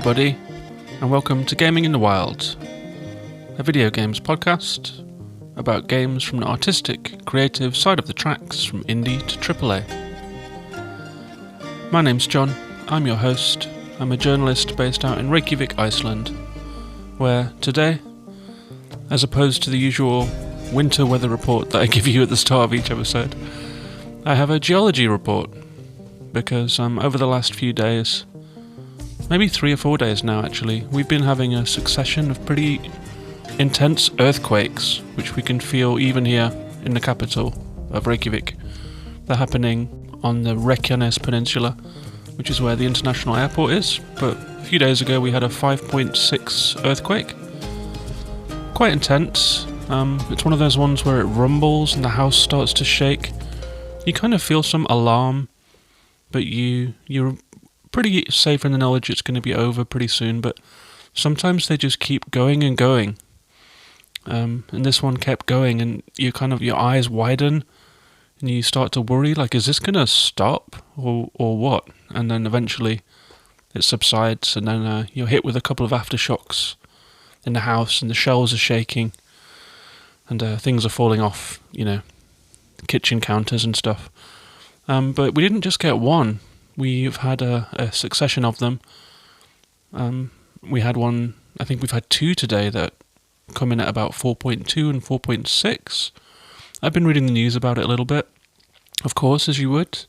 Everybody, and welcome to Gaming in the Wild, a video games podcast about games from the artistic, creative side of the tracks from indie to AAA. My name's John, I'm your host. I'm a journalist based out in Reykjavik, Iceland, where today, as opposed to the usual winter weather report that I give you at the start of each episode, I have a geology report, because over the last few days, maybe 3 or 4 days now actually, we've been having a succession of pretty intense earthquakes, which we can feel even here in the capital of Reykjavik. They're happening on the Reykjanes Peninsula, which is where the international airport is, but a few days ago we had a 5.6 earthquake. Quite intense. It's one of those ones where it rumbles and the house starts to shake. You kind of feel some alarm, but you're pretty safe in the knowledge it's going to be over pretty soon, but sometimes they just keep going and going. And this one kept going, and your eyes widen, and you start to worry, like, is this going to stop, or what? And then eventually it subsides, and then you're hit with a couple of aftershocks in the house, and the shelves are shaking, and things are falling off, kitchen counters and stuff. But we didn't just get one. We've had a succession of them. We had one, I think we've had 2 today that come in at about 4.2 and 4.6. I've been reading the news about it a little bit, of course, as you would.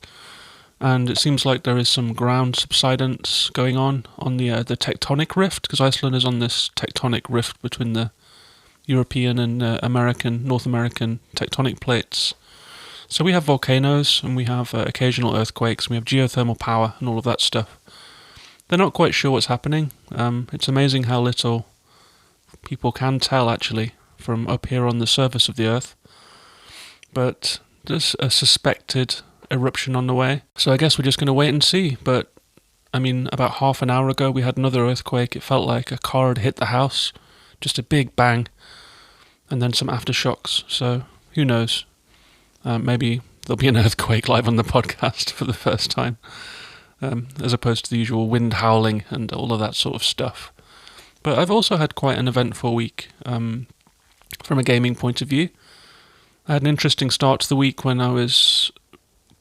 And it seems like there is some ground subsidence going on the tectonic rift, because Iceland is on this tectonic rift between the European and North American tectonic plates. So we have volcanoes, and we have occasional earthquakes, and we have geothermal power and all of that stuff. They're not quite sure what's happening. It's amazing how little people can tell, actually, from up here on the surface of the Earth. But there's a suspected eruption on the way, so I guess we're just going to wait and see. But, about half an hour ago we had another earthquake. It felt like a car had hit the house, just a big bang, and then some aftershocks, so who knows. Maybe there'll be an earthquake live on the podcast for the first time, as opposed to the usual wind howling and all of that sort of stuff. But I've also had quite an eventful week from a gaming point of view. I had an interesting start to the week when I was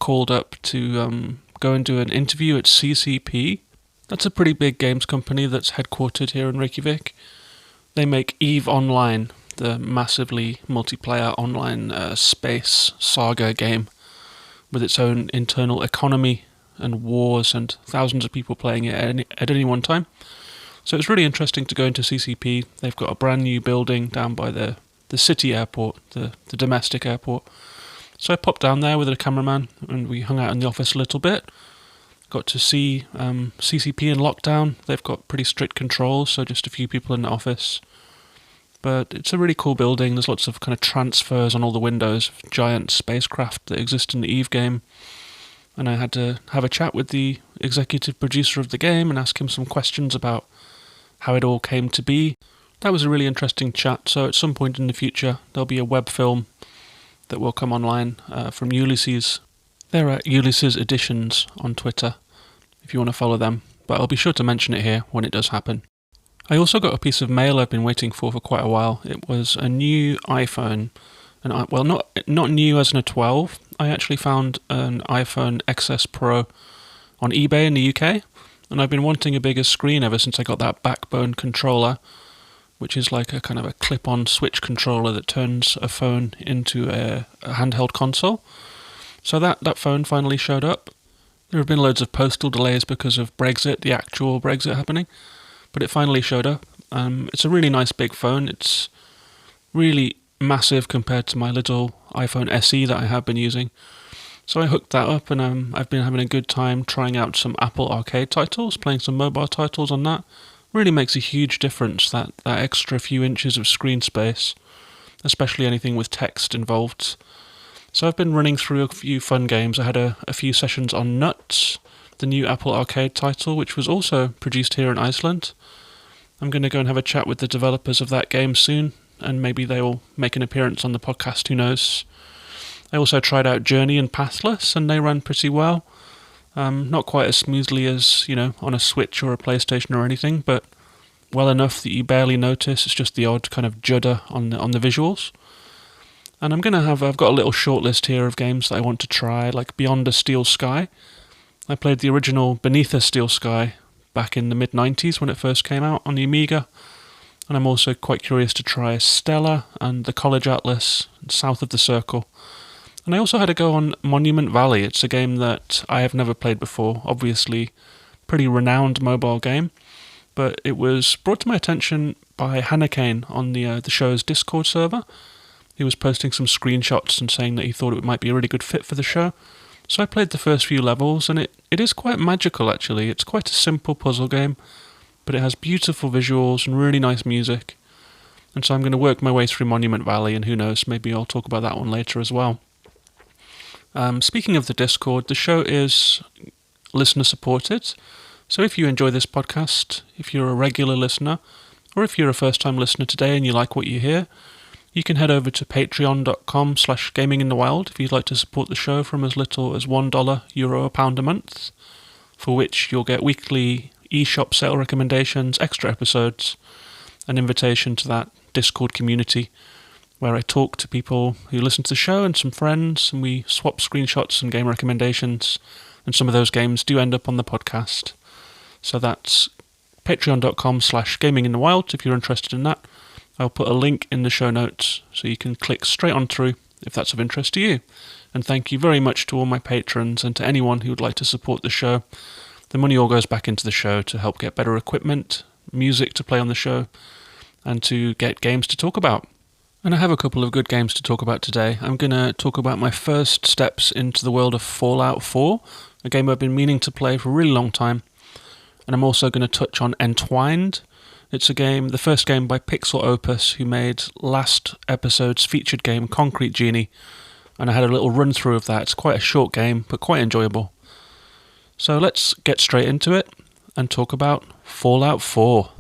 called up to go and do an interview at CCP. That's a pretty big games company that's headquartered here in Reykjavik. They make EVE Online, the massively multiplayer online space saga game with its own internal economy and wars and thousands of people playing it at any one time. So it's really interesting to go into CCP. They've got a brand new building down by the city airport, the domestic airport. So I popped down there with a cameraman and we hung out in the office a little bit. Got to see CCP in lockdown. They've got pretty strict controls, so just a few people in the office. But it's a really cool building. There's lots of kind of transfers on all the windows of giant spacecraft that exist in the EVE game. And I had to have a chat with the executive producer of the game and ask him some questions about how it all came to be. That was a really interesting chat. So at some point in the future, there'll be a web film that will come online from Ulysses. They're at Ulysses Editions on Twitter, if you want to follow them. But I'll be sure to mention it here when it does happen. I also got a piece of mail I've been waiting for quite a while. It was a new iPhone. Not new as in a 12. I actually found an iPhone XS Pro on eBay in the UK, and I've been wanting a bigger screen ever since I got that Backbone controller, which is like a kind of a clip-on switch controller that turns a phone into a handheld console. So that phone finally showed up. There have been loads of postal delays because of Brexit, the actual Brexit happening, but it finally showed up. It's a really nice big phone. It's really massive compared to my little iPhone SE that I have been using. So I hooked that up, and I've been having a good time trying out some Apple Arcade titles, playing some mobile titles on that. Really makes a huge difference, that extra few inches of screen space, especially anything with text involved. So I've been running through a few fun games. I had a few sessions on Nuts, the new Apple Arcade title, which was also produced here in Iceland. I'm going to go and have a chat with the developers of that game soon, and maybe they'll make an appearance on the podcast, who knows. I also tried out Journey and Pathless, and they ran pretty well. Not quite as smoothly as, on a Switch or a PlayStation or anything, but well enough that you barely notice. It's just the odd kind of judder on the visuals. And I've got a little short list here of games that I want to try, like Beyond a Steel Sky. I played the original Beneath a Steel Sky back in the mid-90s when it first came out on the Amiga. And I'm also quite curious to try Stella and the College Atlas, South of the Circle. And I also had a go on Monument Valley. It's a game that I have never played before, obviously pretty renowned mobile game, but it was brought to my attention by Hannah on the show's Discord server. He was posting some screenshots and saying that he thought it might be a really good fit for the show. So I played the first few levels, and it is quite magical, actually. It's quite a simple puzzle game, but it has beautiful visuals and really nice music. And so I'm going to work my way through Monument Valley, and who knows, maybe I'll talk about that one later as well. Speaking of the Discord, the show is listener supported, so if you enjoy this podcast, if you're a regular listener, or if you're a first time listener today and you like what you hear, you can head over to patreon.com/gaminginthewild if you'd like to support the show from as little as $1, euro, or pound a month, for which you'll get weekly eShop sale recommendations, extra episodes, an invitation to that Discord community where I talk to people who listen to the show and some friends, and we swap screenshots and game recommendations, and some of those games do end up on the podcast. So that's patreon.com/gaminginthewild if you're interested in that. I'll put a link in the show notes so you can click straight on through if that's of interest to you. And thank you very much to all my patrons and to anyone who would like to support the show. The money all goes back into the show to help get better equipment, music to play on the show, and to get games to talk about. And I have a couple of good games to talk about today. I'm going to talk about my first steps into the world of Fallout 4, a game I've been meaning to play for a really long time. And I'm also going to touch on Entwined. It's a game, the first game by PixelOpus, who made last episode's featured game, Concrete Genie. And I had a little run through of that. It's quite a short game, but quite enjoyable. So let's get straight into it and talk about Fallout 4.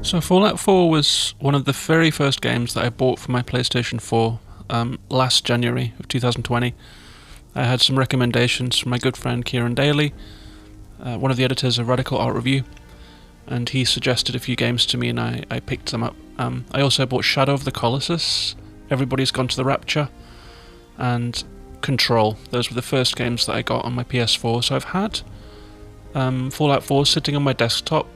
So Fallout 4 was one of the very first games that I bought for my PlayStation 4 last January of 2020. I had some recommendations from my good friend Kieran Daly, one of the editors of Radical Art Review, and he suggested a few games to me and I picked them up. I also bought Shadow of the Colossus, Everybody's Gone to the Rapture, and Control. Those were the first games that I got on my PS4, so I've had Fallout 4 sitting on my desktop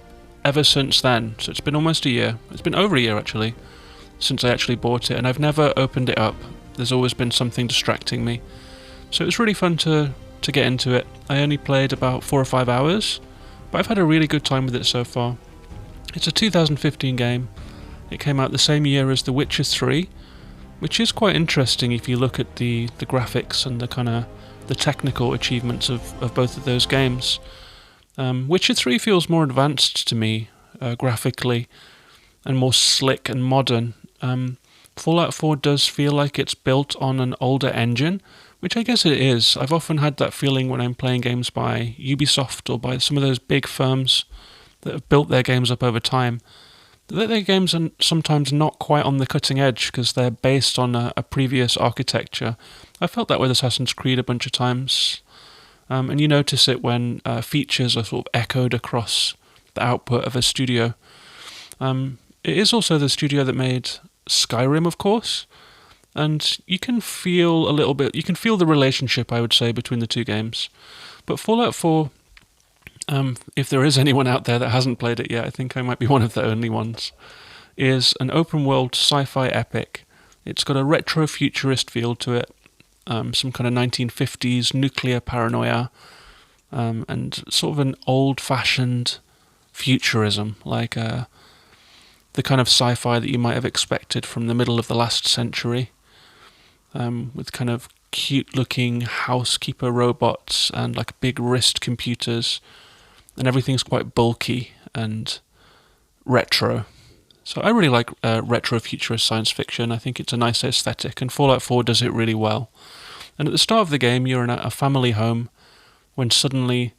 ever since then. So it's been almost a year. It's been over a year actually since I actually bought it, and I've never opened it up. There's always been something distracting me. So it was really fun to get into it. I only played about 4 or 5 hours, but I've had a really good time with it so far. It's a 2015 game. It came out the same year as The Witcher 3, which is quite interesting if you look at the graphics and the technical achievements of both of those games. Witcher 3 feels more advanced to me graphically and more slick and modern. Fallout 4 does feel like it's built on an older engine, which I guess it is. I've often had that feeling when I'm playing games by Ubisoft or by some of those big firms that have built their games up over time, that their games are sometimes not quite on the cutting edge because they're based on a previous architecture. I felt that with Assassin's Creed a bunch of times. And you notice it when features are sort of echoed across the output of a studio. It is also the studio that made Skyrim, of course, and you can feel the relationship, I would say, between the two games. But Fallout 4, if there is anyone out there that hasn't played it yet, I think I might be one of the only ones, is an open-world sci-fi epic It's got a retro-futurist feel to it, some kind of 1950s nuclear paranoia, and sort of an old-fashioned futurism, like the kind of sci-fi that you might have expected from the middle of the last century, with kind of cute-looking housekeeper robots and like big wrist computers, and everything's quite bulky and retro. So I really like retro-futurist science fiction. I think it's a nice aesthetic, and Fallout 4 does it really well. And at the start of the game, you're in a family home when suddenly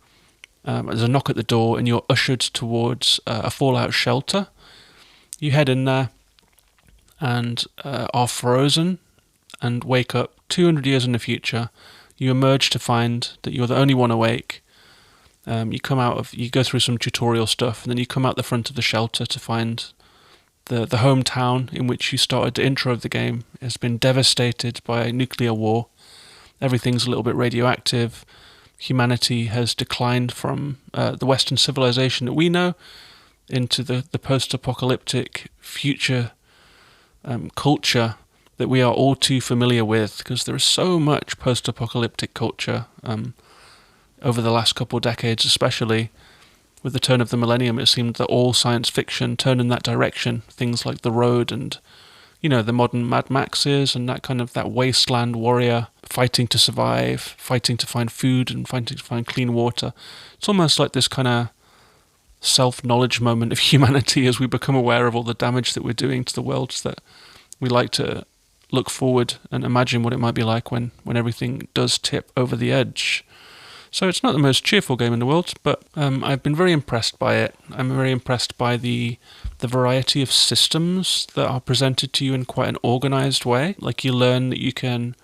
there's a knock at the door and you're ushered towards a Fallout shelter. You head in there and are frozen and wake up 200 years in the future. You emerge to find that you're the only one awake. You go through some tutorial stuff, and then you come out the front of the shelter to find the hometown in which you started the intro of the game has been devastated by nuclear war. Everything's a little bit radioactive. Humanity has declined from the Western civilization that we know into the post-apocalyptic future culture that we are all too familiar with, because there is so much post-apocalyptic culture over the last couple of decades, especially with the turn of the millennium. It seemed that all science fiction turned in that direction. Things like The Road and, the modern Mad Maxes and that wasteland warrior fighting to survive, fighting to find food and fighting to find clean water. It's almost like this kind of self-knowledge moment of humanity as we become aware of all the damage that we're doing to the world, that we like to look forward and imagine what it might be like when everything does tip over the edge. So it's not the most cheerful game in the world, but I've been very impressed by it. I'm very impressed by the variety of systems that are presented to you in quite an organized way. Like, you learn that you can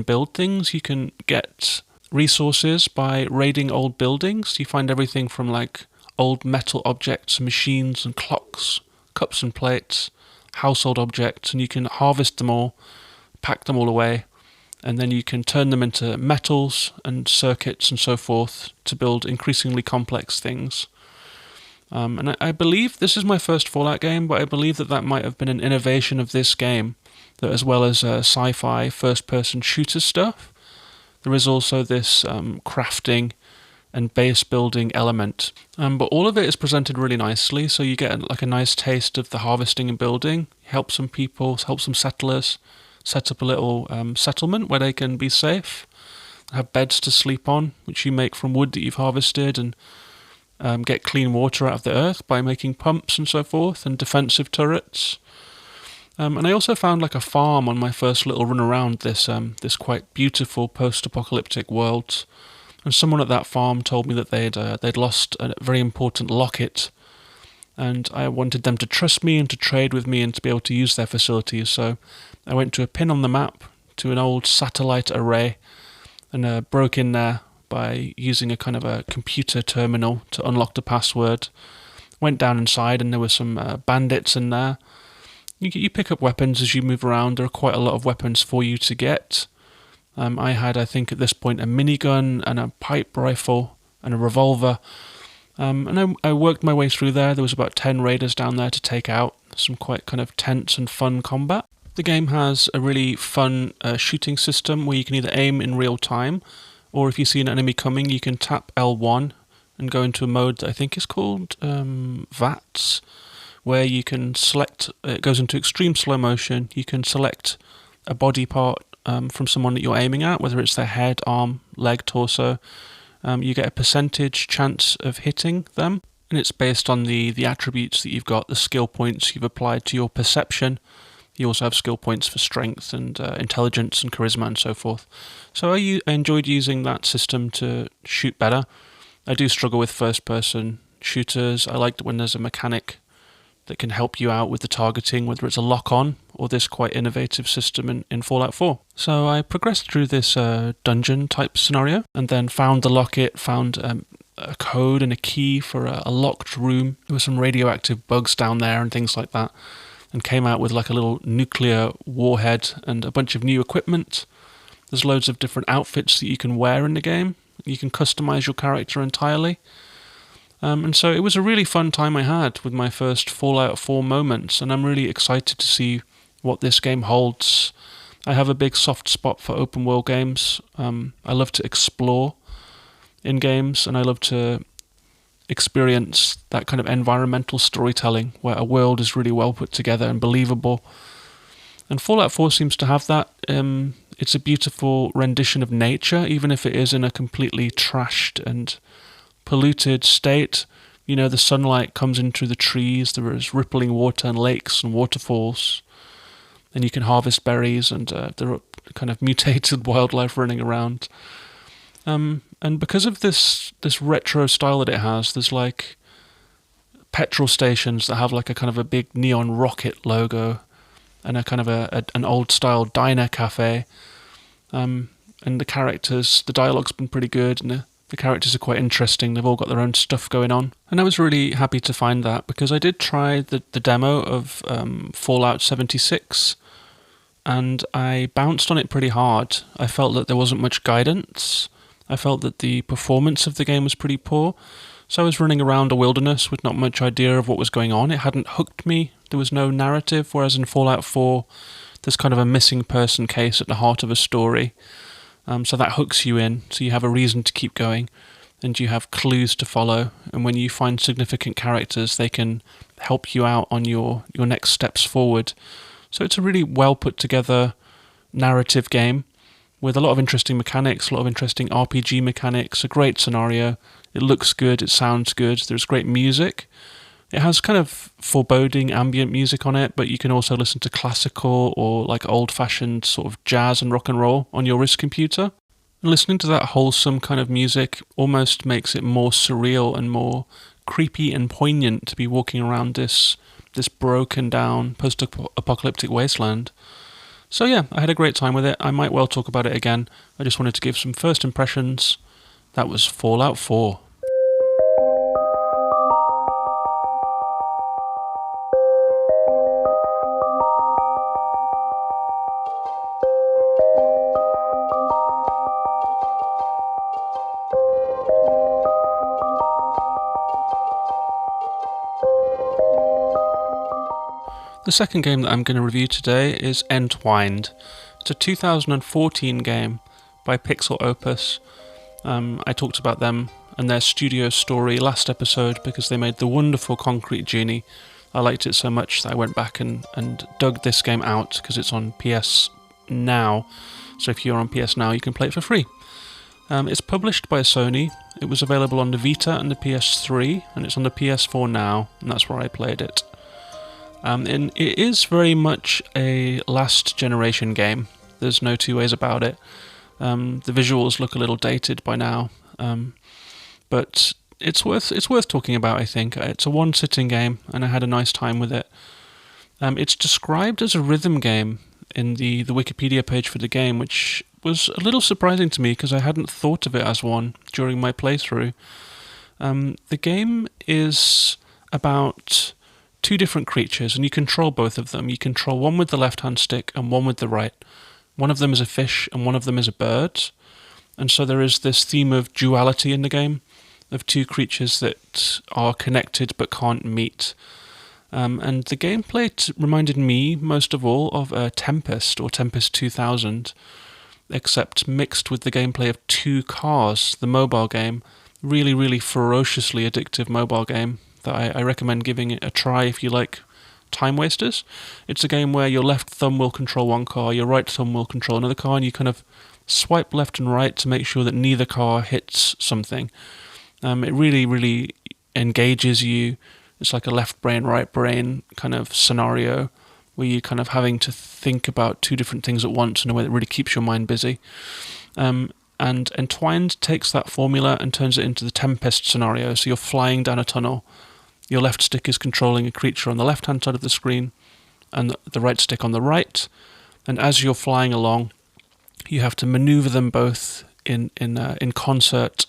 build things, you can get resources by raiding old buildings. You find everything from like old metal objects, machines and clocks, cups and plates, household objects, and you can harvest them all, pack them all away, and then you can turn them into metals and circuits and so forth to build increasingly complex things. And I believe this is my first Fallout game, but I believe that might have been an innovation of this game, that as well as sci-fi first-person shooter stuff, there is also this crafting and base building element. But all of it is presented really nicely, so you get like a nice taste of the harvesting and building. Help some people, help some settlers set up a little settlement where they can be safe, have beds to sleep on, which you make from wood that you've harvested, and get clean water out of the earth by making pumps and so forth, and defensive turrets. And I also found like a farm on my first little run around this quite beautiful post-apocalyptic world. And someone at that farm told me that they'd lost a very important locket, and I wanted them to trust me and to trade with me and to be able to use their facilities. So I went to a pin on the map to an old satellite array and broke in there by using a kind of a computer terminal to unlock the password. Went down inside and there were some bandits in there. You pick up weapons as you move around. There are quite a lot of weapons for you to get. I had, I think at this point, a minigun and a pipe rifle and a revolver. And I worked my way through there. There was about 10 raiders down there to take out. Some quite kind of tense and fun combat. The game has a really fun shooting system where you can either aim in real time, or if you see an enemy coming, you can tap L1 and go into a mode that I think is called VATS, where you can select, it goes into extreme slow motion, you can select a body part from someone that you're aiming at, whether it's their head, arm, leg, torso. You get a percentage chance of hitting them, and it's based on the attributes that you've got, the skill points you've applied to your perception. You also have skill points for strength and intelligence and charisma and so forth. So I enjoyed using that system to shoot better. I do struggle with first-person shooters. I like when there's a mechanic that can help you out with the targeting, whether it's a lock-on or this quite innovative system in Fallout 4. So I progressed through this dungeon-type scenario and then found the locket, found a code and a key for a locked room. There were some radioactive bugs down there and things like that, and came out with like a little nuclear warhead and a bunch of new equipment. There's loads of different outfits that you can wear in the game. You can customize your character entirely. And so it was a really fun time I had with my first Fallout 4 moments, and I'm really excited to see what this game holds. I have a big soft spot for open world games. I love to explore in games, and I love to experience that kind of environmental storytelling where a world is really well put together and believable. And Fallout 4 seems to have that. It's a beautiful rendition of nature, even if it is in a completely trashed and polluted state. You know, the sunlight comes in through the trees, there is rippling water and lakes and waterfalls, and you can harvest berries, and there are kind of mutated wildlife running around. And because of this retro style that it has, there's like petrol stations that have like a kind of a big neon rocket logo, and a kind of an old style diner cafe. And the characters, the dialogue's been pretty good, and the characters are quite interesting. They've all got their own stuff going on. And I was really happy to find that, because I did try the demo of Fallout 76, and I bounced on it pretty hard. I felt that there wasn't much guidance. I felt that the performance of the game was pretty poor. So I was running around a wilderness with not much idea of what was going on. It hadn't hooked me. There was no narrative, whereas in Fallout 4, there's kind of a missing person case at the heart of a story. So that hooks you in, so you have a reason to keep going, and you have clues to follow. And when you find significant characters, they can help you out on your next steps forward. So it's a really well put together narrative game with a lot of interesting mechanics, a lot of interesting RPG mechanics, a great scenario. It looks good, it sounds good, there's great music. It has kind of foreboding ambient music on it, but you can also listen to classical or like old-fashioned sort of jazz and rock and roll on your wrist computer. And listening to that wholesome kind of music almost makes it more surreal and more creepy and poignant to be walking around this broken down post-apocalyptic wasteland. So yeah, I had a great time with it. I might well talk about it again. I just wanted to give some first impressions. That was Fallout 4. The second game that I'm going to review today is Entwined. It's a 2014 game by PixelOpus. I talked about them and their studio story last episode because they made the wonderful Concrete Genie. I liked it so much that I went back and dug this game out because it's on PS Now. So if you're on PS Now, you can play it for free. It's published by Sony. It was available on the Vita and the PS3, and it's on the PS4 now, and that's where I played it. And it is very much a last generation game. There's no two ways about it. The visuals look a little dated by now, but it's worth talking about. I think it's a one sitting game, and I had a nice time with it. It's described as a rhythm game in the Wikipedia page for the game, which was a little surprising to me because I hadn't thought of it as one during my playthrough. The game is about two different creatures, and you control both of them. You control one with the left-hand stick and one with the right. One of them is a fish and one of them is a bird. And so there is this theme of duality in the game, of two creatures that are connected but can't meet. And the gameplay reminded me, most of all, of Tempest or Tempest 2000, except mixed with the gameplay of Two Cars, the mobile game. Really, really ferociously addictive mobile game that I recommend giving it a try if you like time wasters. It's a game where your left thumb will control one car, your right thumb will control another car, and you kind of swipe left and right to make sure that neither car hits something. It really, really engages you. It's like a left brain, right brain kind of scenario where you're kind of having to think about two different things at once in a way that really keeps your mind busy. And Entwined takes that formula and turns it into the Tempest scenario. So you're flying down a tunnel. Your left stick is controlling a creature on the left-hand side of the screen and the right stick on the right. And as you're flying along, you have to maneuver them both in concert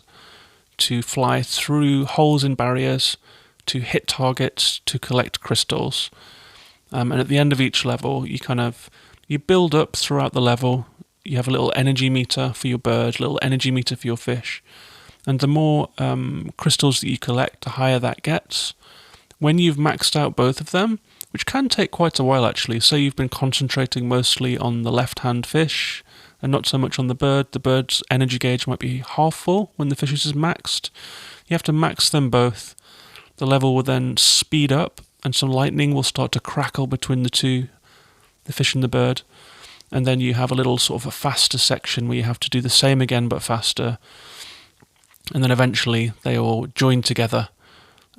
to fly through holes in barriers, to hit targets, to collect crystals. And at the end of each level, you build up throughout the level. You have a little energy meter for your bird, a little energy meter for your fish. And the more crystals that you collect, the higher that gets. When you've maxed out both of them, which can take quite a while actually. Say you've been concentrating mostly on the left-hand fish and not so much on the bird. The bird's energy gauge might be half full when the fish's is maxed. You have to max them both. The level will then speed up and some lightning will start to crackle between the two, the fish and the bird. And then you have a little sort of a faster section where you have to do the same again but faster. And then eventually they all join together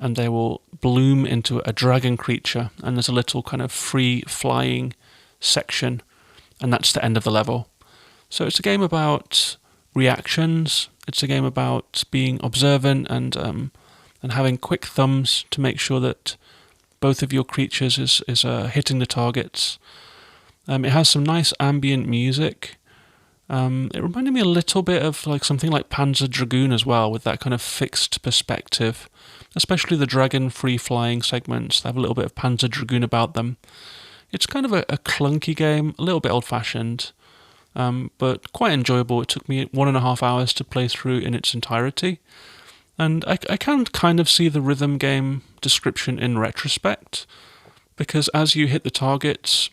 and they will bloom into a dragon creature, and there's a little kind of free flying section, and that's the end of the level. So it's a game about reactions, it's a game about being observant and having quick thumbs to make sure that both of your creatures is hitting the targets. It has some nice ambient music. It reminded me a little bit of like something like Panzer Dragoon as well, with that kind of fixed perspective. Especially the dragon free-flying segments, they have a little bit of Panzer Dragoon about them. It's kind of a clunky game, a little bit old-fashioned, but quite enjoyable. It took me 1.5 hours to play through in its entirety. And I can kind of see the rhythm game description in retrospect, because as you hit the targets,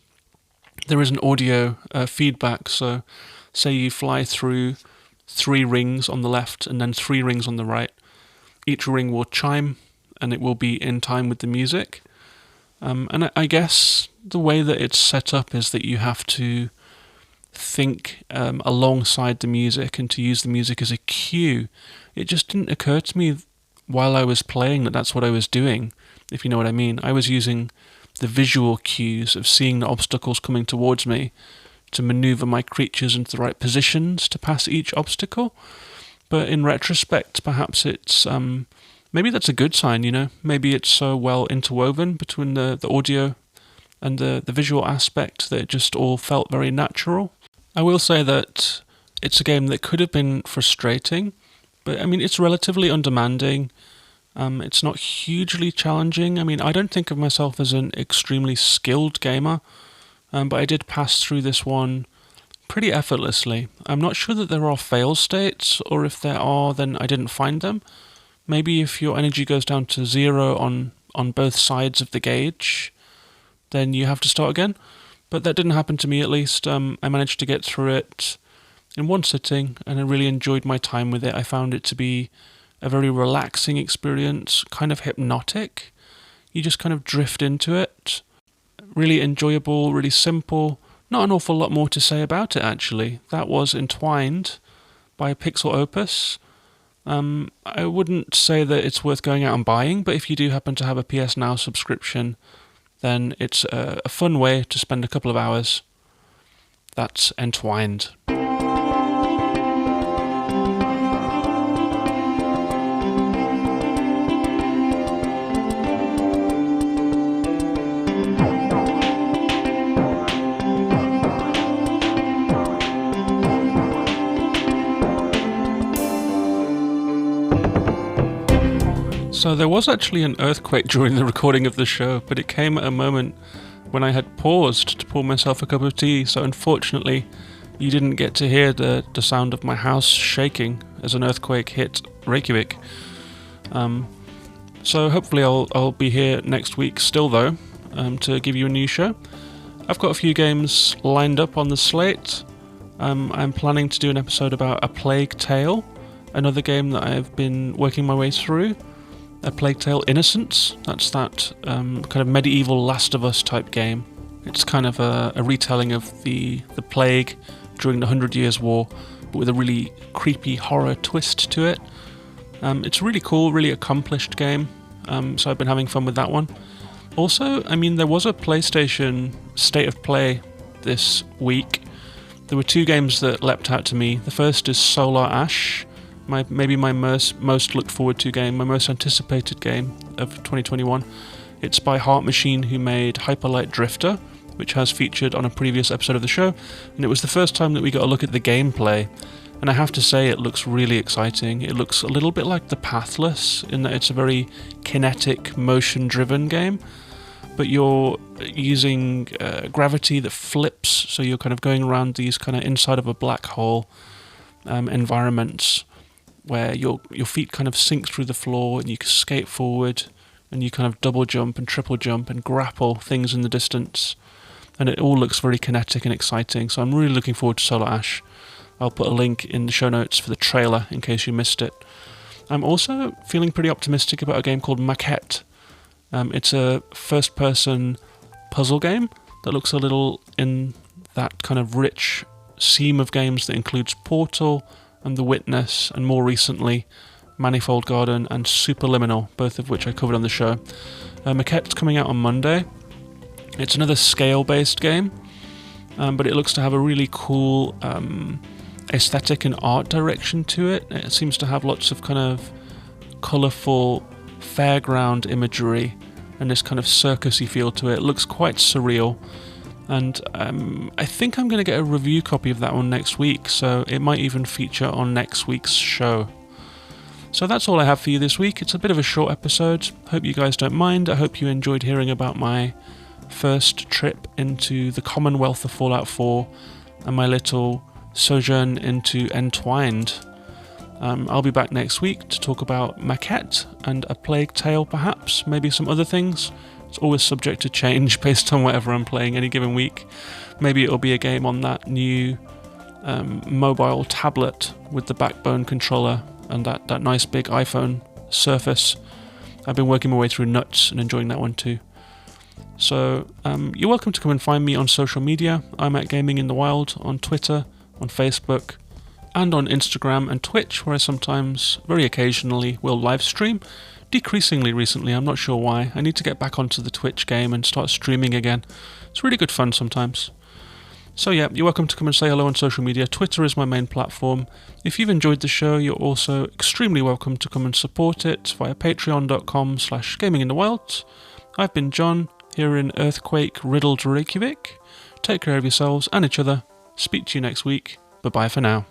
there is an audio feedback. So say you fly through 3 rings on the left and then 3 rings on the right. Each ring will chime and it will be in time with the music. And I guess the way that it's set up is that you have to think alongside the music and to use the music as a cue. It just didn't occur to me while I was playing that that's what I was doing, if you know what I mean. I was using the visual cues of seeing the obstacles coming towards me to maneuver my creatures into the right positions to pass each obstacle. But in retrospect, perhaps it's maybe that's a good sign, you know. Maybe it's so well interwoven between the audio and the visual aspect that it just all felt very natural. I will say that it's a game that could have been frustrating, but I mean it's relatively undemanding. It's not hugely challenging. I mean, I don't think of myself as an extremely skilled gamer, but I did pass through this one pretty effortlessly. I'm not sure that there are fail states, or if there are, then I didn't find them. Maybe if your energy goes down to 0 on both sides of the gauge, then you have to start again. But that didn't happen to me, at least. I managed to get through it in one sitting, and I really enjoyed my time with it. I found it to be a very relaxing experience, kind of hypnotic. You just kind of drift into it. Really enjoyable, really simple. Not an awful lot more to say about it, actually. That was Entwined by PixelOpus. I wouldn't say that it's worth going out and buying, but if you do happen to have a PS Now subscription, then it's a fun way to spend a couple of hours. That's Entwined. So there was actually an earthquake during the recording of the show, but it came at a moment when I had paused to pour myself a cup of tea, so unfortunately you didn't get to hear the sound of my house shaking as an earthquake hit Reykjavik. So hopefully I'll be here next week still though, to give you a new show. I've got a few games lined up on the slate. I'm planning to do an episode about A Plague Tale, another game that I've been working my way through. A Plague Tale Innocence, that's that kind of medieval Last of Us type game. It's kind of a retelling of the plague during the 100 Years' War, but with a really creepy horror twist to it. It's really cool, really accomplished game, so I've been having fun with that one. Also, I mean, there was a PlayStation State of Play this week. There were 2 games that leapt out to me. The first is Solar Ash, maybe my most looked forward to game, my most anticipated game of 2021. It's by Heart Machine, who made Hyper Light Drifter, which has featured on a previous episode of the show, and it was the first time that we got a look at the gameplay, and I have to say it looks really exciting. It looks a little bit like The Pathless, in that it's a very kinetic, motion-driven game, but you're using gravity that flips, so you're kind of going around these kind of inside of a black hole environments, where your feet kind of sink through the floor and you can skate forward and you kind of double jump and triple jump and grapple things in the distance, and it all looks very kinetic and exciting. So I'm really looking forward to Solar Ash. I'll put a link in the show notes for the trailer in case you missed it. I'm also feeling pretty optimistic about a game called Maquette. It's a first-person puzzle game that looks a little in that kind of rich seam of games that includes Portal and The Witness, and more recently Manifold Garden and Superliminal, both of which I covered on the show. Maquette's coming out on Monday. It's another scale-based game, but it looks to have a really cool aesthetic and art direction to it. It seems to have lots of kind of colourful fairground imagery and this kind of circusy feel to it. It looks quite surreal, and I think I'm going to get a review copy of that one next week, so it might even feature on next week's show. So that's all I have for you this week. It's a bit of a short episode. Hope you guys don't mind. I hope you enjoyed hearing about my first trip into the Commonwealth of Fallout 4 and my little sojourn into Entwined. I'll be back next week to talk about Maquette and A Plague Tale, perhaps, maybe some other things. It's always subject to change based on whatever I'm playing any given week. Maybe it'll be a game on that new mobile tablet with the backbone controller and that nice big iPhone Surface. I've been working my way through Nuts and enjoying that one too. So you're welcome to come and find me on social media. I'm at Gaming in the Wild on Twitter, on Facebook, and on Instagram and Twitch, where I sometimes, very occasionally, will live stream. Decreasingly recently, I'm not sure why. I need to get back onto the Twitch game and start streaming again. It's really good fun sometimes. So yeah, you're welcome to come and say hello on social media. Twitter is my main platform. If you've enjoyed the show, you're also extremely welcome to come and support it via patreon.com/gaminginthewild. I've been John, here in earthquake-riddled Reykjavik. Take care of yourselves and each other. Speak to you next week. Bye-bye for now.